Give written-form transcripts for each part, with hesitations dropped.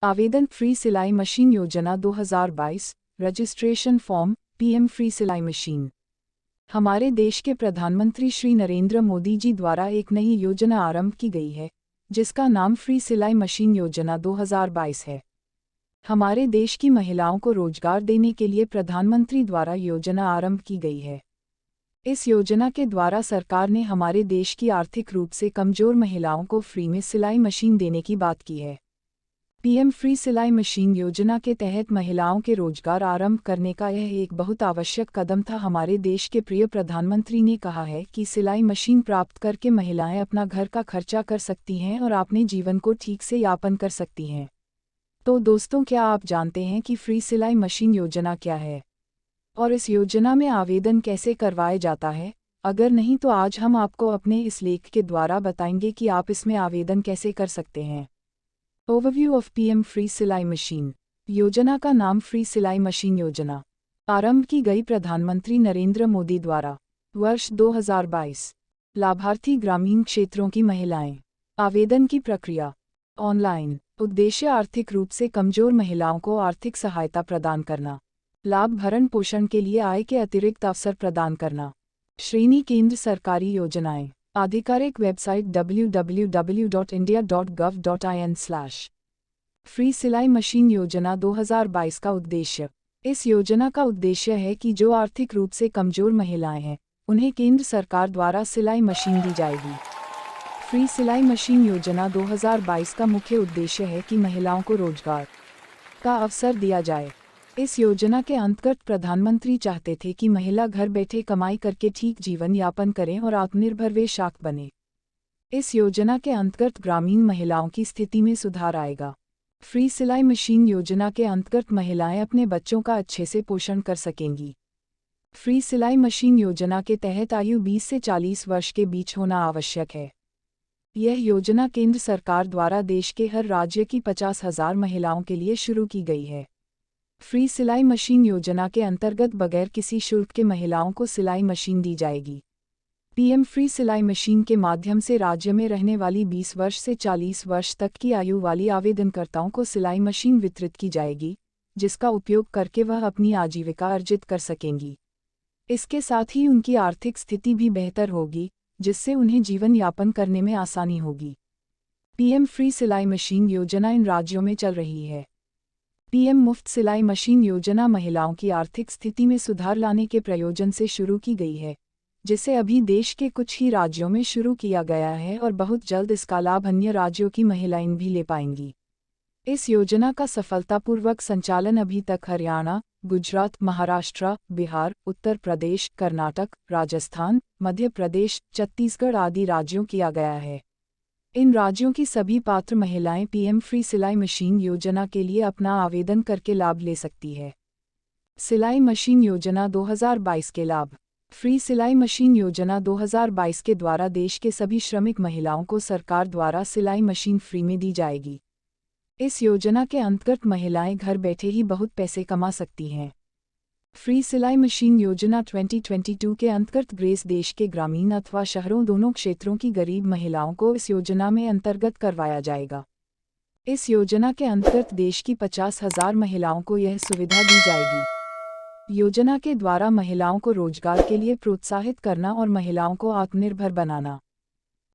आवेदन फ्री सिलाई मशीन योजना 2022, रजिस्ट्रेशन फॉर्म, पीएम फ्री सिलाई मशीन। हमारे देश के प्रधानमंत्री श्री नरेंद्र मोदी जी द्वारा एक नई योजना आरंभ की गई है, जिसका नाम फ्री सिलाई मशीन योजना 2022 है। हमारे देश की महिलाओं को रोजगार देने के लिए प्रधानमंत्री द्वारा योजना आरंभ की गई है। इस योजना के द्वारा सरकार ने हमारे देश की आर्थिक रूप से कमजोर महिलाओं को फ्री में सिलाई मशीन देने की बात की है। पीएम फ्री सिलाई मशीन योजना के तहत महिलाओं के रोजगार आरंभ करने का यह एक बहुत आवश्यक कदम था। हमारे देश के प्रिय प्रधानमंत्री ने कहा है कि सिलाई मशीन प्राप्त करके महिलाएं अपना घर का खर्चा कर सकती हैं और अपने जीवन को ठीक से यापन कर सकती हैं। तो दोस्तों, क्या आप जानते हैं कि फ्री सिलाई मशीन योजना क्या है और इस योजना में आवेदन कैसे करवाया जाता है? अगर नहीं तो आज हम आपको अपने इस लेख के द्वारा बताएंगे कि आप इसमें आवेदन कैसे कर सकते हैं। ओवरव्यू ऑफ पीएम फ्री सिलाई मशीन। योजना का नाम फ्री सिलाई मशीन योजना आरंभ की गई प्रधानमंत्री नरेंद्र मोदी द्वारा वर्ष 2022। लाभार्थी ग्रामीण क्षेत्रों की महिलाएं। आवेदन की प्रक्रिया ऑनलाइन। उद्देश्य आर्थिक रूप से कमजोर महिलाओं को आर्थिक सहायता प्रदान करना। लाभ भरण पोषण के लिए आय के अतिरिक्त अवसर प्रदान करना। श्रेणी केंद्र सरकारी योजनाएं। आधिकारिक वेबसाइट www.india.gov.in। फ्री सिलाई मशीन योजना 2022 का उद्देश्य। इस योजना का उद्देश्य है कि जो आर्थिक रूप से कमजोर महिलाएं हैं, उन्हें केंद्र सरकार द्वारा सिलाई मशीन दी जाएगी। फ्री सिलाई मशीन योजना 2022 का मुख्य उद्देश्य है कि महिलाओं को रोजगार का अवसर दिया जाए। इस योजना के अंतर्गत प्रधानमंत्री चाहते थे कि महिला घर बैठे कमाई करके ठीक जीवन यापन करें और आत्मनिर्भर व शाख बने। इस योजना के अंतर्गत ग्रामीण महिलाओं की स्थिति में सुधार आएगा। फ्री सिलाई मशीन योजना के अंतर्गत महिलाएं अपने बच्चों का अच्छे से पोषण कर सकेंगी। फ्री सिलाई मशीन योजना के तहत आयु 20 से 40 वर्ष के बीच होना आवश्यक है। यह योजना केंद्र सरकार द्वारा देश के हर राज्य की 50,000 महिलाओं के लिए शुरू की गई है। फ्री सिलाई मशीन योजना के अंतर्गत बगैर किसी शुल्क के महिलाओं को सिलाई मशीन दी जाएगी। पीएम फ्री सिलाई मशीन के माध्यम से राज्य में रहने वाली 20 वर्ष से 40 वर्ष तक की आयु वाली आवेदनकर्ताओं को सिलाई मशीन वितरित की जाएगी, जिसका उपयोग करके वह अपनी आजीविका अर्जित कर सकेंगी। इसके साथ ही उनकी आर्थिक स्थिति भी बेहतर होगी, जिससे उन्हें जीवन यापन करने में आसानी होगी। पीएम फ्री सिलाई मशीन योजना इन राज्यों में चल रही है। पीएम मुफ्त सिलाई मशीन योजना महिलाओं की आर्थिक स्थिति में सुधार लाने के प्रयोजन से शुरू की गई है, जिसे अभी देश के कुछ ही राज्यों में शुरू किया गया है और बहुत जल्द इसका लाभ अन्य राज्यों की महिलाएं भी ले पाएंगी। इस योजना का सफलतापूर्वक संचालन अभी तक हरियाणा, गुजरात, महाराष्ट्र, बिहार, उत्तर प्रदेश, कर्नाटक, राजस्थान, मध्य प्रदेश, छत्तीसगढ़ आदि राज्यों किया गया है। इन राज्यों की सभी पात्र महिलाएं पीएम फ्री सिलाई मशीन योजना के लिए अपना आवेदन करके लाभ ले सकती है। सिलाई मशीन योजना 2022 के लाभ। फ्री सिलाई मशीन योजना 2022 के द्वारा देश के सभी श्रमिक महिलाओं को सरकार द्वारा सिलाई मशीन फ्री में दी जाएगी। इस योजना के अंतर्गत महिलाएं घर बैठे ही बहुत पैसे कमा सकती हैं। फ्री सिलाई मशीन योजना 2022 के अंतर्गत ग्रेस देश के ग्रामीण अथवा शहरों दोनों क्षेत्रों की गरीब महिलाओं को इस योजना में अंतर्गत करवाया जाएगा। इस योजना के अंतर्गत देश की 50,000 महिलाओं को यह सुविधा दी जाएगी। योजना के द्वारा महिलाओं को रोजगार के लिए प्रोत्साहित करना और महिलाओं को आत्मनिर्भर बनाना।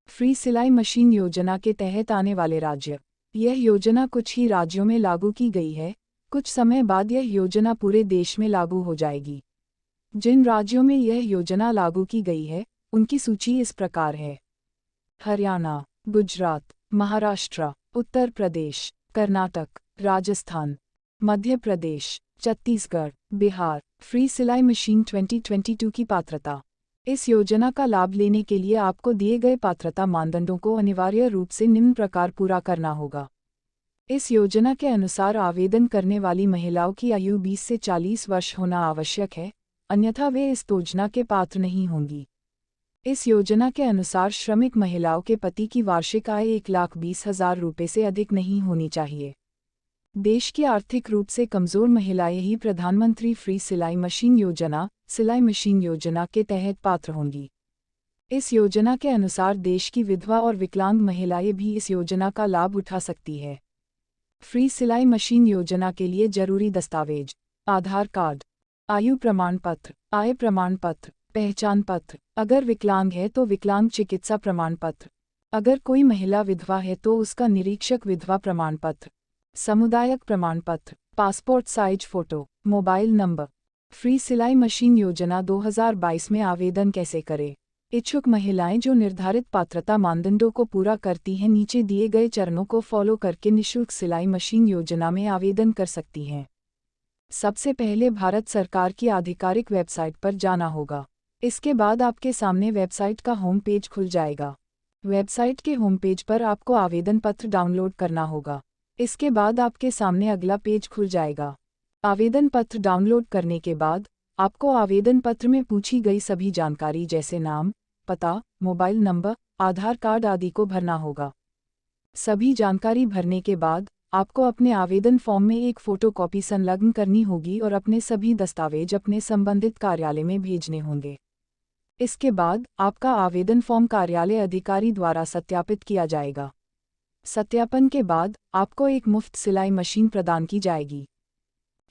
फ्री सिलाई मशीन योजना के तहत आने वाले राज्य। यह योजना कुछ ही राज्यों में लागू की गई है। कुछ समय बाद यह योजना पूरे देश में लागू हो जाएगी। जिन राज्यों में यह योजना लागू की गई है, उनकी सूची इस प्रकार है: हरियाणा, गुजरात, महाराष्ट्र, उत्तर प्रदेश, कर्नाटक, राजस्थान, मध्य प्रदेश, छत्तीसगढ़, बिहार। फ्री सिलाई मशीन 2022 की पात्रता। इस योजना का लाभ लेने के लिए आपको दिए गए पात्रता मानदंडों को अनिवार्य रूप से निम्न प्रकार पूरा करना होगा। इस योजना के अनुसार आवेदन करने वाली महिलाओं की आयु 20 से 40 वर्ष होना आवश्यक है, अन्यथा वे इस योजना के पात्र नहीं होंगी। इस योजना के अनुसार श्रमिक महिलाओं के पति की वार्षिक आय 1,20,000 रुपये से अधिक नहीं होनी चाहिए। देश की आर्थिक रूप से कमजोर महिलाएं ही प्रधानमंत्री फ्री सिलाई मशीन योजना के तहत पात्र होंगी। इस योजना के अनुसार देश की विधवा और विकलांग महिलाएं भी इस योजना का लाभ उठा सकती है। फ्री सिलाई मशीन योजना के लिए जरूरी दस्तावेज: आधार कार्ड, आयु प्रमाण पत्र, आय प्रमाण पत्र, पहचान पत्र। अगर विकलांग है तो विकलांग चिकित्सा प्रमाण पत्र। अगर कोई महिला विधवा है तो उसका निरीक्षक विधवा प्रमाण पत्र, समुदायक प्रमाण पत्र, passport size photo, mobile number. Free सिलाई मशीन योजना 2022 में आवेदन कैसे करें? इच्छुक महिलाएं जो निर्धारित पात्रता मानदंडों को पूरा करती हैं नीचे दिए गए चरणों को फॉलो करके निःशुल्क सिलाई मशीन योजना में आवेदन कर सकती हैं। सबसे पहले भारत सरकार की आधिकारिक वेबसाइट पर जाना होगा। इसके बाद आपके सामने वेबसाइट का होम पेज खुल जाएगा। वेबसाइट के होम पेज पर आपको आवेदन पत्र डाउनलोड करना होगा। इसके बाद आपके सामने अगला पेज खुल जाएगा। आवेदन पत्र डाउनलोड करने के बाद आपको आवेदन पत्र में पूछी गई सभी जानकारी जैसे नाम, पता, मोबाइल नंबर, आधार कार्ड आदि को भरना होगा। सभी जानकारी भरने के बाद आपको अपने आवेदन फॉर्म में एक फोटोकॉपी संलग्न करनी होगी और अपने सभी दस्तावेज अपने संबंधित कार्यालय में भेजने होंगे। इसके बाद आपका आवेदन फॉर्म कार्यालय अधिकारी द्वारा सत्यापित किया जाएगा। सत्यापन के बाद आपको एक मुफ्त सिलाई मशीन प्रदान की जाएगी।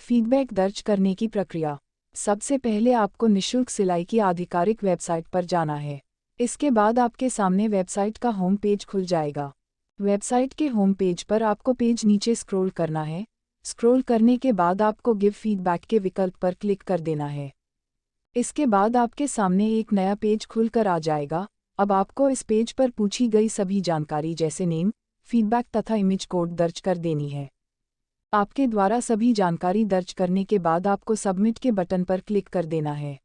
फीडबैक दर्ज करने की प्रक्रिया: सबसे पहले आपको निःशुल्क सिलाई की आधिकारिक वेबसाइट पर जाना है। इसके बाद आपके सामने वेबसाइट का होम पेज खुल जाएगा। वेबसाइट के होम पेज पर आपको पेज नीचे स्क्रॉल करना है। स्क्रॉल करने के बाद आपको गिव फीडबैक के विकल्प पर क्लिक कर देना है। इसके बाद आपके सामने एक नया पेज खुलकर आ जाएगा। अब आपको इस पेज पर पूछी गई सभी जानकारी जैसे नेम, फीडबैक तथा इमेज कोड दर्ज कर देनी है। आपके द्वारा सभी जानकारी दर्ज करने के बाद आपको सबमिट के बटन पर क्लिक कर देना है।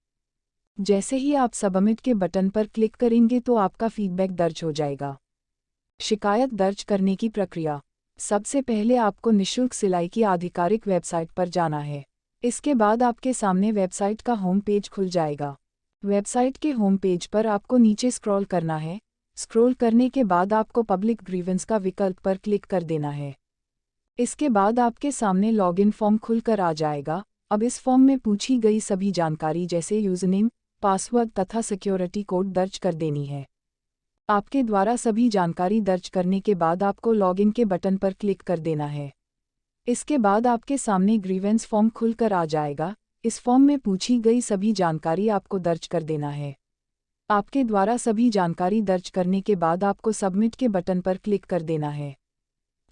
जैसे ही आप सबमिट के बटन पर क्लिक करेंगे तो आपका फीडबैक दर्ज हो जाएगा। शिकायत दर्ज करने की प्रक्रिया: सबसे पहले आपको निःशुल्क सिलाई की आधिकारिक वेबसाइट पर जाना है। इसके बाद आपके सामने वेबसाइट का होम पेज खुल जाएगा। वेबसाइट के होम पेज पर आपको नीचे स्क्रॉल करना है। स्क्रॉल करने के बाद आपको पब्लिक ग्रीवेंस का विकल्प पर क्लिक कर देना है। इसके बाद आपके सामने लॉगिन फॉर्म खुलकर आ जाएगा। अब इस फॉर्म में पूछी गई सभी जानकारी जैसे यूजरनेम, पासवर्ड तथा सिक्योरिटी कोड दर्ज कर देनी है। आपके द्वारा सभी जानकारी दर्ज करने के बाद आपको लॉगिन के बटन पर क्लिक कर देना है। इसके बाद आपके सामने ग्रीवेंस फॉर्म खुलकर आ जाएगा। इस फॉर्म में पूछी गई सभी जानकारी आपको दर्ज कर देना है। आपके द्वारा सभी जानकारी दर्ज करने के बाद आपको सबमिट के बटन पर क्लिक कर देना है।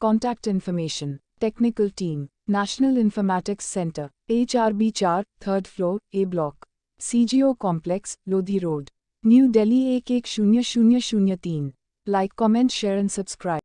Contact information: technical team, national informatics centre, HRB 4, 3rd floor, A block, CGO complex, Lodhi road, new Delhi 110003। Like, comment, share and subscribe.